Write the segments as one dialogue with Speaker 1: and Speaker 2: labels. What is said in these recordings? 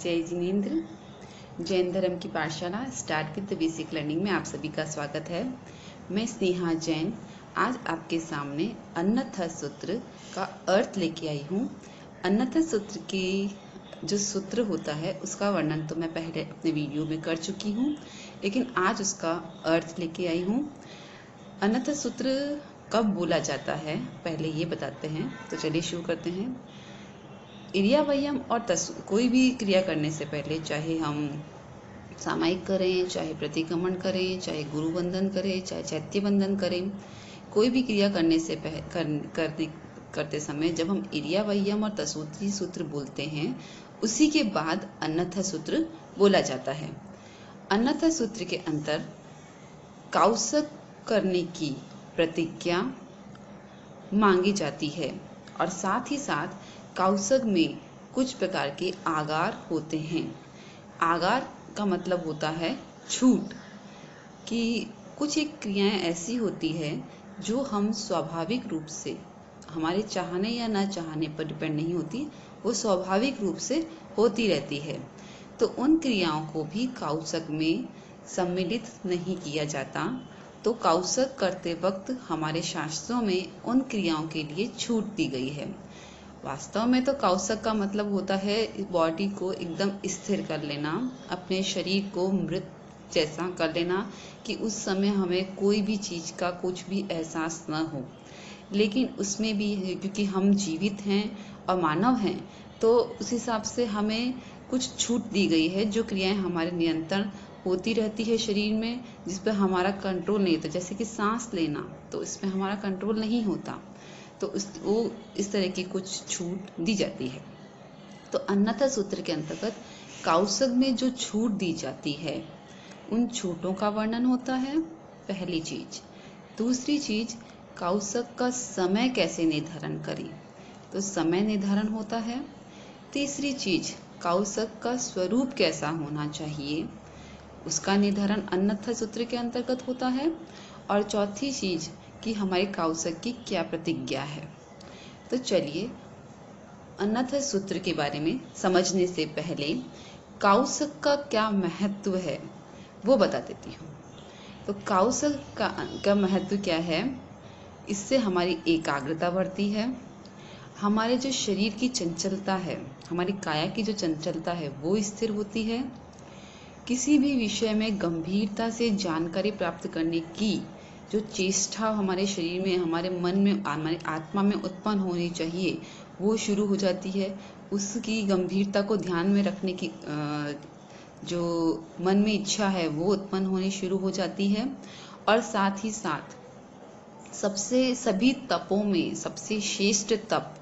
Speaker 1: जय जिनेन्द्र। जैन धर्म की पाठशाला start with the basic learning में आप सभी का स्वागत है। मैं स्नेहा जैन आज आपके सामने अन्नथा सूत्र का अर्थ लेके आई हूँ। अन्नथा सूत्र की जो सूत्र होता है उसका वर्णन तो मैं पहले अपने वीडियो में कर चुकी हूँ, लेकिन आज उसका अर्थ लेके आई हूँ। अन्नथा सूत्र कब बोला जाता है पहले ये बताते हैं, तो चलिए शुरू करते हैं। इरिया वयम और कोई भी क्रिया करने से पहले, चाहे हम सामायिक करें, चाहे प्रतिक्रमण करें, चाहे गुरु बंधन करें, चाहे चैत्य बंधन करें, कोई भी क्रिया करने से करते समय जब हम इरिया वयम और तसूत्री सूत्र बोलते हैं, उसी के बाद अन्नथा सूत्र बोला जाता है। अन्नथा सूत्र के अंतर काउसक करने की प्रतिज्ञा मांगी जाती है और साथ ही साथ काउसक में कुछ प्रकार के आगार होते हैं। आगार का मतलब होता है छूट, कि कुछ एक क्रियाएं ऐसी होती है जो हम स्वाभाविक रूप से, हमारे चाहने या ना चाहने पर डिपेंड नहीं होती, वो स्वाभाविक रूप से होती रहती है। तो उन क्रियाओं को भी काउसक में सम्मिलित नहीं किया जाता। तो काउसक करते वक्त हमारे शास्त्रों में उन क्रियाओं के लिए छूट दी गई है। वास्तव में तो काउसक का मतलब होता है बॉडी को एकदम स्थिर कर लेना, अपने शरीर को मृत जैसा कर लेना कि उस समय हमें कोई भी चीज़ का कुछ भी एहसास न हो। लेकिन उसमें भी क्योंकि हम जीवित हैं और मानव हैं, तो उस हिसाब से हमें कुछ छूट दी गई है, जो क्रियाएं हमारे नियंत्रण होती रहती है शरीर में, जिस पर हमारा कंट्रोल नहीं होता। जैसे कि सांस लेना, तो इसमें हमारा कंट्रोल नहीं होता, तो वो इस तरह की कुछ छूट दी जाती है। तो अन्नथा सूत्र के अंतर्गत काउसक में जो छूट दी जाती है, उन छूटों का वर्णन होता है, पहली चीज। दूसरी चीज, काउसक का समय कैसे निर्धारण करें, तो समय निर्धारण होता है। तीसरी चीज, काउसक का स्वरूप कैसा होना चाहिए, उसका निर्धारण अन्नथा सूत्र के अंतर्गत होता है। और चौथी चीज कि हमारे काउसक की क्या प्रतिज्ञा है। तो चलिए अन्नथा सूत्र के बारे में समझने से पहले काउसक का क्या महत्व है वो बता देती हूँ। तो काउसक का महत्व क्या है, इससे हमारी एकाग्रता बढ़ती है, हमारे जो शरीर की चंचलता है, हमारी काया की जो चंचलता है वो स्थिर होती है, किसी भी विषय में गंभीरता से जानकारी प्राप्त करने की जो चेष्टा हमारे शरीर में, हमारे मन में, हमारी आत्मा में उत्पन्न होनी चाहिए, वो शुरू हो जाती है। उसकी गंभीरता को ध्यान में रखने की जो मन में इच्छा है वो उत्पन्न होनी शुरू हो जाती है। और साथ ही साथ सभी तपों में सबसे श्रेष्ठ तप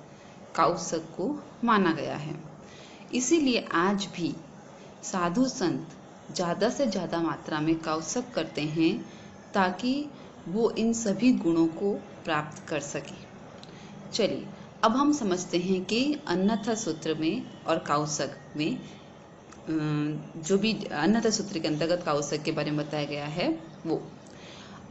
Speaker 1: काउसक को माना गया है। इसीलिए आज भी साधु संत ज़्यादा से ज़्यादा मात्रा में काउसक करते हैं, ताकि वो इन सभी गुणों को प्राप्त कर सके। चलिए अब हम समझते हैं कि अन्नथा सूत्र में और काउसक में जो भी अन्नथा सूत्र के अंतर्गत काउसक के बारे में बताया गया है वो।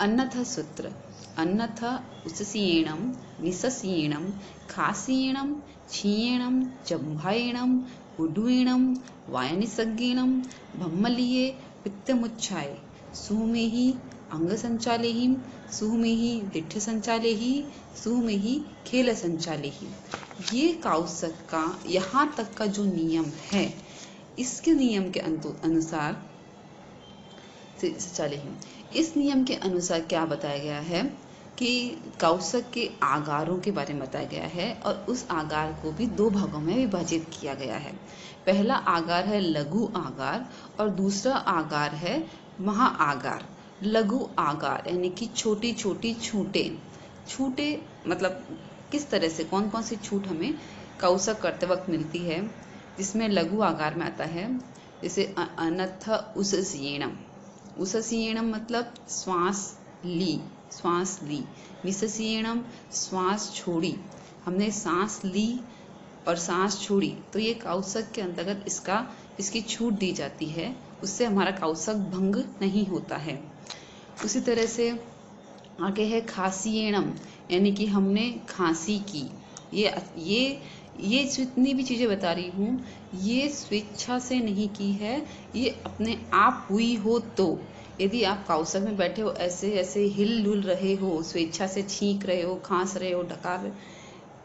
Speaker 1: अन्नथा सूत्र, अन्नथा उससीयणम, निससीयणम, खासीयणम, क्षीयणम, जम्भायणम, उड्डूयणम, वायनिसज्ञीणम, भम्मलीये, पित्तमुच्छाय, सुमेहि अंग संचालेहि, सुमेहि दिट्ठ संचालेहि, सुमेहि खेल संचालेहि। ये काउसक का यहाँ तक का जो नियम है, इसके नियम के अनुसार इस नियम के अनुसार क्या बताया गया है कि काउसक के आगारों के बारे में बताया गया है, और उस आगार को भी दो भागों में विभाजित किया गया है। पहला आगार है लघु आगार और दूसरा आगार है महा आगार। लघु आगार यानी कि छोटी छोटी छूटे मतलब किस तरह से, कौन कौन सी छूट हमें काउसक करते वक्त मिलती है, जिसमें लघु आगार में आता है। जैसे अन्नथा उससीयणम, उससीयणम मतलब श्वास ली, निससीयणम श्वास छोड़ी, हमने सांस ली और सांस छोड़ी, तो ये काउसक के अंतर्गत इसकी छूट दी जाती है, उससे हमारा काउसक भंग नहीं होता है। उसी तरह से आगे है खासीयणम, यानी कि हमने खांसी की, ये जितनी भी चीज़ें बता रही हूँ ये स्वेच्छा से नहीं की है, ये अपने आप हुई हो तो। यदि आप काउसक में बैठे हो, ऐसे ऐसे हिल डुल रहे हो, स्वेच्छा से छींक रहे हो, खांस रहे हो, डकार रहे हो,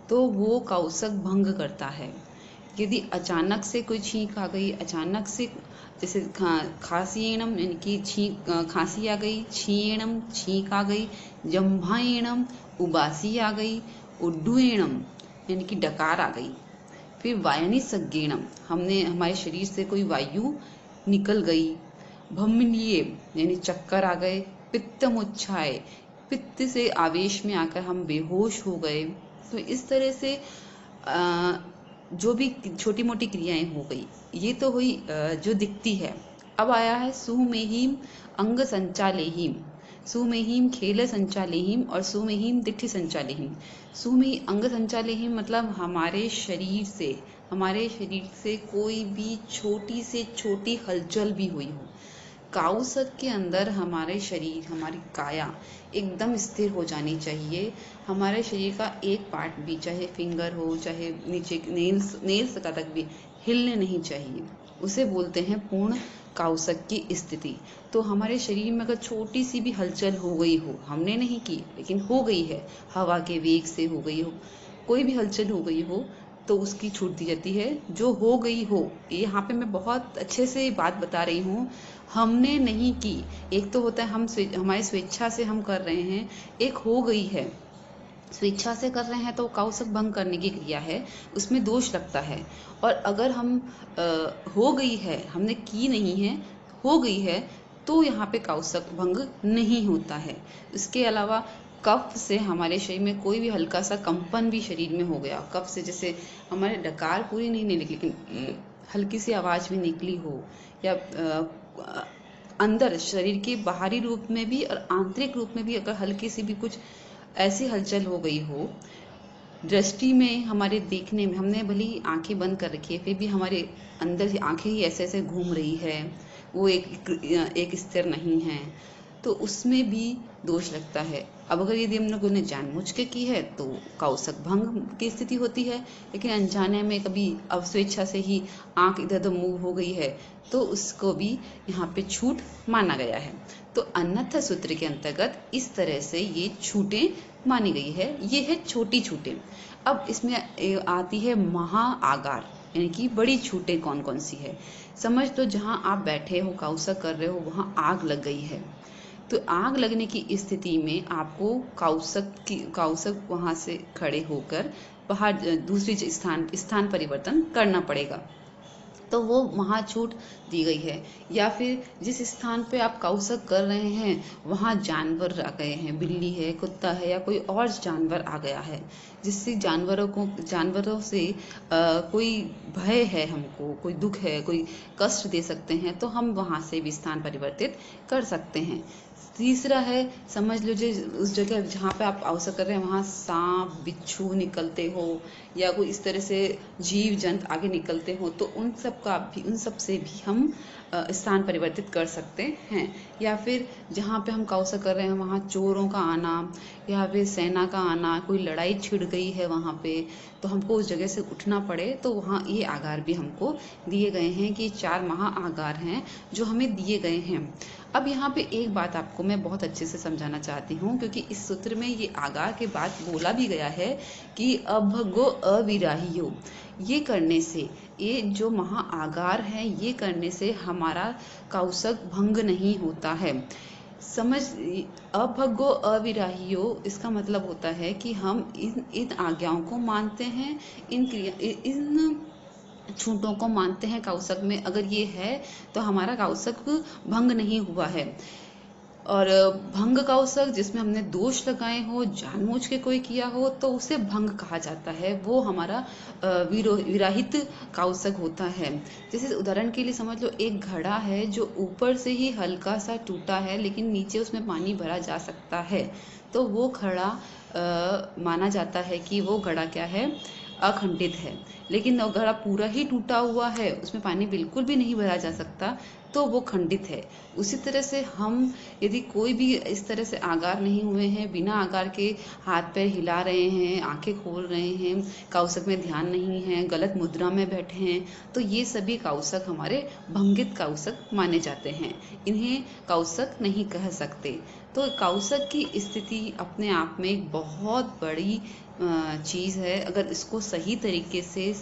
Speaker 1: तो वो काउसक भंग करता है। यदि अचानक से कोई छींक आ गई, अचानक से जैसे खांसीणम यानी कि छींक खांसी आ गई, छीणम छींक आ गई, जम्भाएणम उबासी आ गई, उड्डुएणम यानी कि डकार आ गई, फिर वायनी सज्ञेणम हमारे शरीर से कोई वायु निकल गई, भम्मीय यानी चक्कर आ गए, पित्तमुच्छाए पित्त से आवेश में आकर हम बेहोश हो गए। तो इस तरह से जो भी छोटी मोटी क्रियाएं हो गई, ये तो हुई जो दिखती है। अब आया है सुमेहिम अंग संचालेहिम, सुमेहिम खेल संचालेहिम और सुमेहिम दिठि संचालेहिम। सुमेहि अंग संचालेहिम मतलब हमारे शरीर से कोई भी छोटी से छोटी हलचल भी हुई हो, काउसक के अंदर हमारे शरीर, हमारी काया एकदम स्थिर हो जानी चाहिए। हमारे शरीर का एक पार्ट भी, चाहे फिंगर हो, चाहे नीचे नेल्स तक भी हिलने नहीं चाहिए। उसे बोलते हैं पूर्ण काउसक की स्थिति। तो हमारे शरीर में अगर छोटी सी भी हलचल हो गई हो, हमने नहीं की लेकिन हो गई है, हवा के वेग से हो गई हो, कोई भी हलचल हो गई हो, तो उसकी छूट दी जाती है। जो हो गई हो, यहाँ पे मैं बहुत अच्छे से बात बता रही हूँ, हमने नहीं की। एक तो होता है हमारी स्वेच्छा से हम कर रहे हैं, एक हो गई है स्वेच्छा से कर रहे हैं तो काउसक भंग करने की क्रिया है, उसमें दोष लगता है। और अगर हम हो गई है, हमने की नहीं है, हो गई है, तो यहाँ पे काउसक भंग नहीं होता है। इसके अलावा कफ से हमारे शरीर में कोई भी हल्का सा कंपन भी शरीर में हो गया, कफ से जैसे हमारे डकार पूरी नहीं निकली लेकिन हल्की सी आवाज भी निकली हो, या अंदर शरीर के बाहरी रूप में भी और आंतरिक रूप में भी अगर हल्की सी भी कुछ ऐसी हलचल हो गई हो, दृष्टि में हमारे देखने में, हमने भली आंखें बंद कर रखी है फिर भी हमारे अंदर से आंखें ही ऐसे ऐसे घूम रही है, वो एक स्थिर नहीं है, तो उसमें भी दोष लगता है। अब अगर यदि हम लोगों ने जानबूझ के की है तो काउसक भंग की स्थिति होती है, लेकिन अनजाने में कभी अवस्वेच्छा से ही आंख इधर उधर मूव हो गई है तो उसको भी यहाँ पे छूट माना गया है। तो अन्यथा सूत्र के अंतर्गत इस तरह से ये छूटें मानी गई है। ये है छोटी छूटें। अब इसमें आती है महा आगार, यानी कि बड़ी छूटें कौन कौन सी है। समझ लो जहां आप बैठे हो, काउसक कर रहे हो, वहां आग लग गई है, तो आग लगने की स्थिति में आपको काउसक वहां से खड़े होकर बाहर दूसरी स्थान परिवर्तन करना पड़ेगा, तो वो महाछूट दी गई है। या फिर जिस स्थान पे आप काउसक कर रहे हैं वहां जानवर आ गए हैं, बिल्ली है, कुत्ता है, या कोई और जानवर आ गया है, जिससे जानवरों से कोई भय है, हमको कोई दुख है, कोई कष्ट दे सकते हैं, तो हम वहां से भी स्थान परिवर्तित कर सकते हैं। तीसरा है, समझ लीजिए उस जगह जहाँ पे आप अवसर कर रहे हैं वहाँ सांप बिच्छू निकलते हो या कोई इस तरह से जीव जंत आगे निकलते हो, तो उन सब से भी हम स्थान परिवर्तित कर सकते हैं। या फिर जहाँ पे हम काउसा कर रहे हैं वहाँ चोरों का आना या फिर सेना का आना, कोई लड़ाई छिड़ गई है वहाँ पे तो हमको उस जगह से उठना पड़े, तो वहाँ ये आगार भी हमको दिए गए हैं कि 4 महा आगार हैं जो हमें दिए गए हैं। अब यहाँ पे एक बात आपको मैं बहुत अच्छे से समझाना चाहती हूँ, क्योंकि इस सूत्र में ये आगार के बाद बोला भी गया है कि अभगो अविराहियो, ये करने से, ये जो महा आगार है ये करने से हमारा काउसक भंग नहीं होता है। समझ, अभगो अविराहियो इसका मतलब होता है कि हम इन आज्ञाओं को मानते हैं, इन छूटों को मानते हैं काउसक में, अगर ये है तो हमारा काउसक भंग नहीं हुआ है। और भंग काउसक जिसमें हमने दोष लगाए हो, जानबूझ के कोई किया हो, तो उसे भंग कहा जाता है, वो हमारा विराहित काउसक होता है। जैसे उदाहरण के लिए समझ लो एक घड़ा है जो ऊपर से ही हल्का सा टूटा है लेकिन नीचे उसमें पानी भरा जा सकता है, तो वो घड़ा माना जाता है कि वो घड़ा क्या है, अखंडित है। लेकिन अगर घड़ा पूरा ही टूटा हुआ है, उसमें पानी बिल्कुल भी नहीं भरा जा सकता, तो वो खंडित है। उसी तरह से हम यदि कोई भी इस तरह से आगार नहीं हुए हैं, बिना आगार के हाथ पैर हिला रहे हैं, आंखें खोल रहे हैं, काउसक में ध्यान नहीं है, गलत मुद्रा में बैठे हैं, तो ये सभी काउसक हमारे भंगित काउसक माने जाते हैं। इन्हें काउसक नहीं कह सकते। तो काउसक की स्थिति अपने आप में एक बहुत बड़ी चीज़ है। अगर इसको सही तरीके से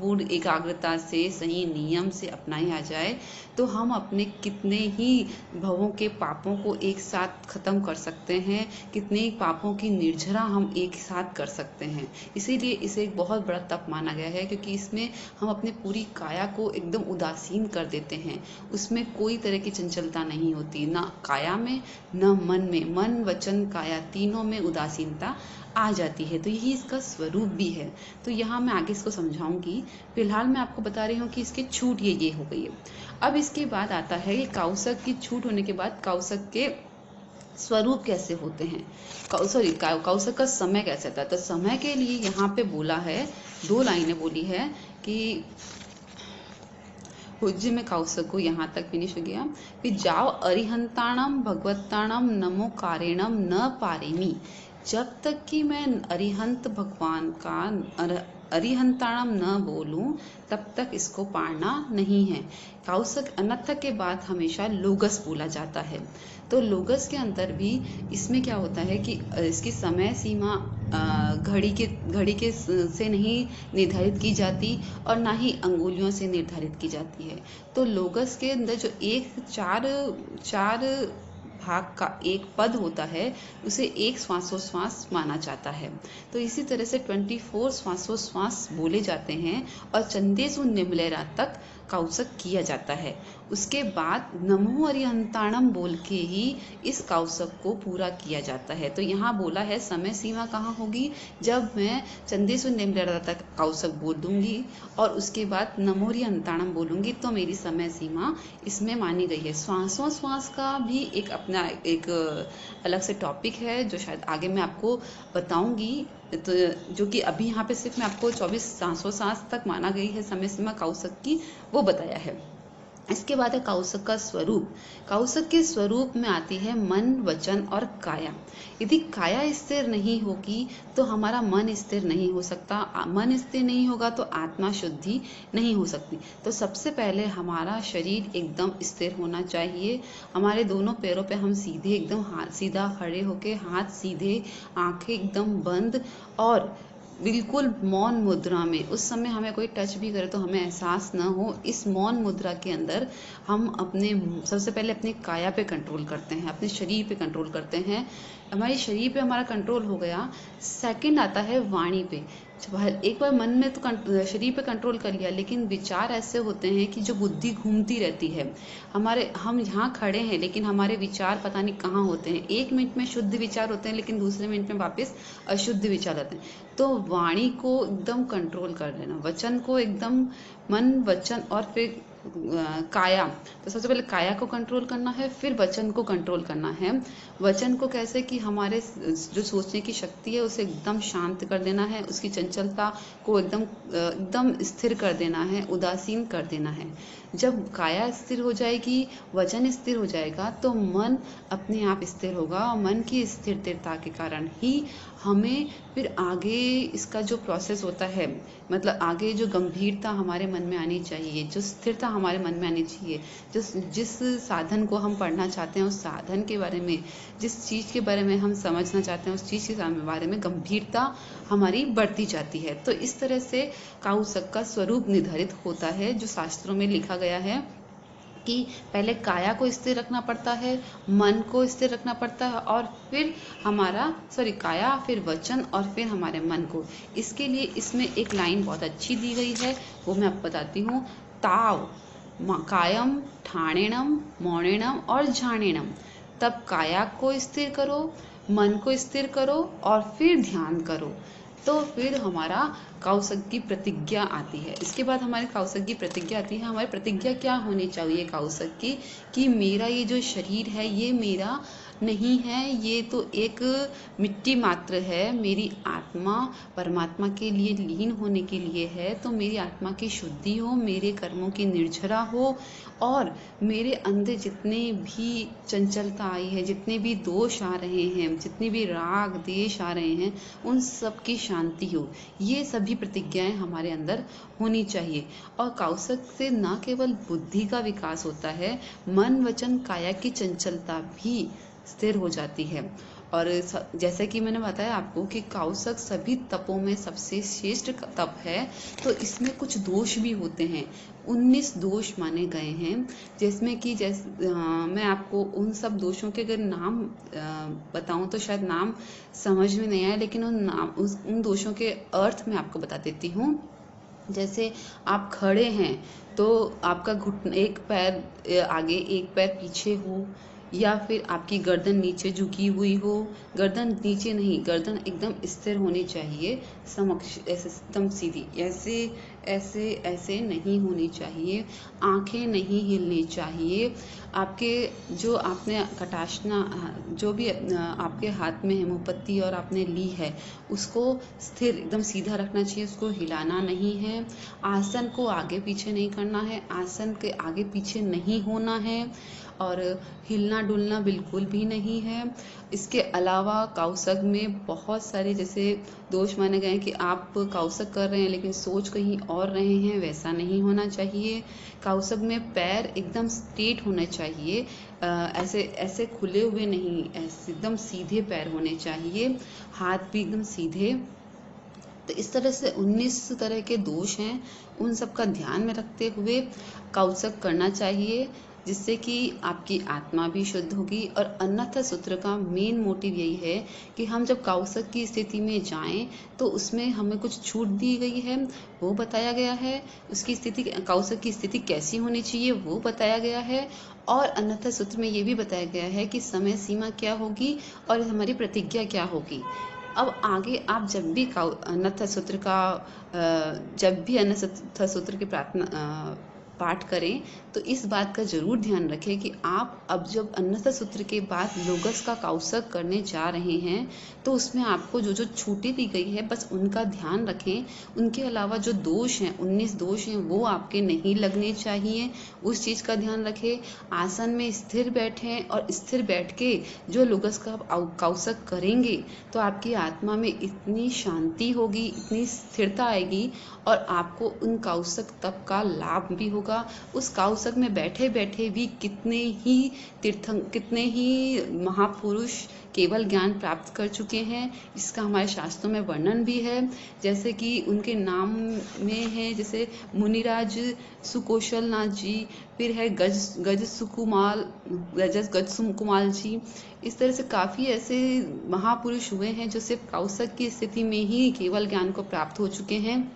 Speaker 1: पूर्ण एकाग्रता से, सही नियम से अपनाया जाए, तो हम अपने कितने ही भवों के पापों को एक साथ खत्म कर सकते हैं, कितने ही पापों की निर्जरा हम एक साथ कर सकते हैं। इसीलिए इसे एक बहुत बड़ा तप माना गया है, क्योंकि इसमें हम अपने पूरी काया को एकदम उदासीन कर देते हैं। उसमें कोई तरह की चंचलता नहीं होती, ना काया में न मन में। मन, वचन, काया तीनों में उदासीनता आ जाती है। तो यही इसका स्वरूप भी है। तो यहाँ मैं आगे इसको समझाऊंगी। फिलहाल मैं आपको बता रही हूँ कि इसकी छूट ये हो गई है। अब इसके बाद आता है कि काउसक की छूट होने के बाद काउसक के स्वरूप कैसे होते हैं, काउसक का समय कैसे आता है। तो समय के लिए यहाँ पे बोला है, 2 लाइनें बोली है कि पूज्य में काउसक को यहाँ तक फिनिश हो गया। फिर जाओ अरिहंताणम भगवत्ताणम नमो कारेणम न पारेमी। जब तक कि मैं अरिहंत भगवान का अरिहंताणम न बोलूं, तब तक इसको पारना नहीं है। काउसक अनर्थ के बाद हमेशा लोगस बोला जाता है। तो लोगस के अंदर भी इसमें क्या होता है कि इसकी समय सीमा घड़ी के से नहीं निर्धारित की जाती और ना ही अंगुलियों से निर्धारित की जाती है। तो लोगस के अंदर जो एक चार भाग का एक पद होता है, उसे एक श्वासोश्वास माना जाता है। तो इसी तरह से 24 श्वासोश्वास बोले जाते हैं और चंदेसु निमलेरा तक काउसक किया जाता है। उसके बाद नमो अरिहंताणम बोल के ही इस काउसक को पूरा किया जाता है। तो यहाँ बोला है समय सीमा कहाँ होगी, जब मैं चंदेसु निमलेरा तक काउसक बोल दूंगी और उसके बाद नमो अरिहंताणम बोलूंगी, तो मेरी समय सीमा इसमें मानी गई है। श्वासोश्वास का भी एक अपना एक अलग से टॉपिक है, जो शायद आगे मैं आपको बताऊंगी। तो जो कि अभी यहाँ पे सिर्फ मैं आपको 24 श्वासोश्वास तक माना गई है समय सीमा काउसक की, वो बताया है। इसके बाद है काउसक का स्वरूप। काउसक के स्वरूप में आती है मन, वचन और काया। यदि काया स्थिर नहीं होगी तो हमारा मन स्थिर नहीं हो सकता, मन स्थिर नहीं होगा तो आत्मा शुद्धि नहीं हो सकती। तो सबसे पहले हमारा शरीर एकदम स्थिर होना चाहिए। हमारे दोनों पैरों पे हम सीधे एकदम सीधा खड़े होके, हाथ सीधे, आंखें एकदम बंद और बिल्कुल मौन मुद्रा में। उस समय हमें कोई टच भी करे तो हमें एहसास न हो। इस मौन मुद्रा के अंदर हम सबसे पहले अपनी काया पे कंट्रोल करते हैं, अपने शरीर पे कंट्रोल करते हैं। हमारे शरीर पे हमारा कंट्रोल हो गया। सेकंड आता है वाणी पे। एक बार मन में तो शरीर पे कंट्रोल कर लिया, लेकिन विचार ऐसे होते हैं कि जो बुद्धि घूमती रहती है। हम यहाँ खड़े हैं लेकिन हमारे विचार पता नहीं कहाँ होते हैं। 1 मिनट में शुद्ध विचार होते हैं, लेकिन दूसरे मिनट में वापस अशुद्ध विचार आते हैं। तो वाणी को एकदम कंट्रोल कर लेना, वचन को एकदम, मन, वचन और फिर काया। तो सबसे पहले काया को कंट्रोल करना है, फिर वचन को कंट्रोल करना है। वचन को कैसे कि हमारे जो सोचने की शक्ति है उसे एकदम शांत कर देना है, उसकी चंचलता को एकदम स्थिर कर देना है, उदासीन कर देना है। जब काया स्थिर हो जाएगी, वचन स्थिर हो जाएगा, तो मन अपने आप स्थिर होगा और मन की स्थिरता के कारण ही हमें फिर आगे इसका जो प्रोसेस होता है, मतलब आगे जो गंभीरता हमारे मन में आनी चाहिए, जो स्थिरता हमारे मन में आनी चाहिए, जिस साधन को हम पढ़ना चाहते हैं, उस साधन के बारे में, जिस चीज़ के बारे में हम समझना चाहते हैं, उस चीज़ के बारे में गंभीरता हमारी बढ़ती जाती है। तो इस तरह से काउसक का स्वरूप निर्धारित होता है, जो शास्त्रों में लिखा गया है कि पहले काया को स्थिर रखना पड़ता है, मन को स्थिर रखना पड़ता है और फिर काया, फिर वचन और फिर हमारे मन को। इसके लिए इसमें एक लाइन बहुत अच्छी दी गई है, वो मैं आपको बताती हूँ। ताव कायम ठाणेणम मौणेणम और झाणेणम। तब काया को स्थिर करो, मन को स्थिर करो और फिर ध्यान करो, तो फिर हमारा काउसक की प्रतिज्ञा आती है। इसके बाद हमारे काउसक की प्रतिज्ञा आती है। हमारी प्रतिज्ञा क्या होनी चाहिए काउसक की, कि मेरा ये जो शरीर है ये मेरा नहीं है, ये तो एक मिट्टी मात्र है। मेरी आत्मा परमात्मा के लिए लीन होने के लिए है, तो मेरी आत्मा की शुद्धि हो, मेरे कर्मों की निर्जरा हो, और मेरे अंदर जितने भी चंचलता आई है, जितने भी दोष आ रहे हैं, जितने भी राग द्वेष आ रहे हैं, उन सब की शांति हो। ये सभी प्रतिज्ञाएं हमारे अंदर होनी चाहिए। और कौशिक से न केवल बुद्धि का विकास होता है, मन वचन काया की चंचलता भी स्थिर हो जाती है। और जैसे कि मैंने बताया आपको कि कौशिक सभी तपों में सबसे श्रेष्ठ तप है, तो इसमें कुछ दोष भी होते हैं। 19 दोष माने गए हैं, जिसमें कि मैं आपको उन सब दोषों के अगर नाम बताऊं तो शायद नाम समझ में नहीं आए, लेकिन उन दोषों के अर्थ मैं आपको बता देती हूँ। जैसे आप खड़े हैं तो आपका घुटना, एक पैर आगे एक पैर पीछे हो, या फिर आपकी गर्दन नीचे झुकी हुई हो। गर्दन नीचे नहीं, गर्दन एकदम स्थिर होनी चाहिए, समक्ष ऐसे एकदम सीधी, ऐसे ऐसे ऐसे नहीं होनी चाहिए। आंखें नहीं हिलनी चाहिए। आपके जो आपने कटाशना, जो भी आपके हाथ में है मुपत्ति और आपने ली है, उसको स्थिर एकदम सीधा रखना चाहिए, उसको हिलाना नहीं है। आसन को आगे पीछे नहीं करना है, आसन के आगे पीछे नहीं होना है, और हिलना डुलना बिल्कुल भी नहीं है। इसके अलावा कौशिक में बहुत सारे जैसे दोष माने गए हैं कि आप कौशिक कर रहे हैं लेकिन सोच कहीं और रहे हैं, वैसा नहीं होना चाहिए। कौशिक में पैर एकदम स्ट्रेट होने चाहिए, ऐसे ऐसे खुले हुए नहीं, ऐसे एकदम सीधे पैर होने चाहिए, हाथ भी एकदम सीधे। तो इस तरह से 19 तरह के दोष हैं, उन सब का ध्यान में रखते हुए कौशिक करना चाहिए, जिससे कि आपकी आत्मा भी शुद्ध होगी। और अन्नथा सूत्र का मेन मोटिव यही है कि हम जब कौशिक की स्थिति में जाएं तो उसमें हमें कुछ छूट दी गई है, वो बताया गया है। उसकी स्थिति, कौशिक की स्थिति कैसी होनी चाहिए वो बताया गया है। और अन्नथा सूत्र में ये भी बताया गया है कि समय सीमा क्या होगी और हमारी प्रतिज्ञा क्या होगी। अब आगे आप जब भी अन्नथा सूत्र का जब भी अन्नथा सूत्र की प्रार्थना पाठ करें तो इस बात का जरूर ध्यान रखें कि आप अब जब अन्नथा सूत्र के बाद लोगस का कौशिक करने जा रहे हैं तो उसमें आपको जो जो छूटें दी गई है बस उनका ध्यान रखें। उनके अलावा जो दोष हैं, 19 दोष हैं, वो आपके नहीं लगने चाहिए, उस चीज़ का ध्यान रखें। आसन में स्थिर बैठें और स्थिर बैठ के जो लोगस का कौशिक करेंगे तो आपकी आत्मा में इतनी शांति होगी, इतनी स्थिरता आएगी और आपको उन कौशिक तप का लाभ भी होगा। उस कौशिक में बैठे बैठे भी कितने ही महापुरुष केवल ज्ञान प्राप्त कर चुके हैं, इसका हमारे शास्त्रों में वर्णन भी है। जैसे कि उनके नाम में है, जैसे मुनिराज सुकौशल नाथ जी, फिर है गज सुकुमाल जी। इस तरह से काफ़ी ऐसे महापुरुष हुए हैं जो सिर्फ कौशिक की स्थिति में ही केवल ज्ञान को प्राप्त हो चुके हैं।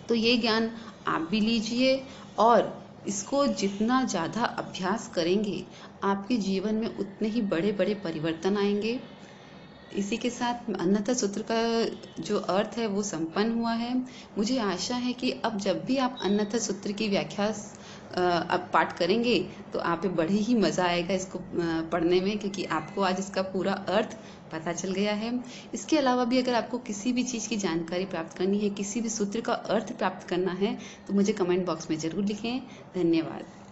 Speaker 1: तो ये ज्ञान आप भी लीजिए और इसको जितना ज़्यादा अभ्यास करेंगे आपके जीवन में उतने ही बड़े बड़े परिवर्तन आएंगे। इसी के साथ अन्नथा सूत्र का जो अर्थ है वो संपन्न हुआ है। मुझे आशा है कि अब जब भी आप अन्नथा सूत्र की व्याख्या अब पाठ करेंगे तो आप पे बड़े ही मज़ा आएगा इसको पढ़ने में, क्योंकि आपको आज इसका पूरा अर्थ पता चल गया है। इसके अलावा भी अगर आपको किसी भी चीज़ की जानकारी प्राप्त करनी है, किसी भी सूत्र का अर्थ प्राप्त करना है, तो मुझे कमेंट बॉक्स में ज़रूर लिखें। धन्यवाद।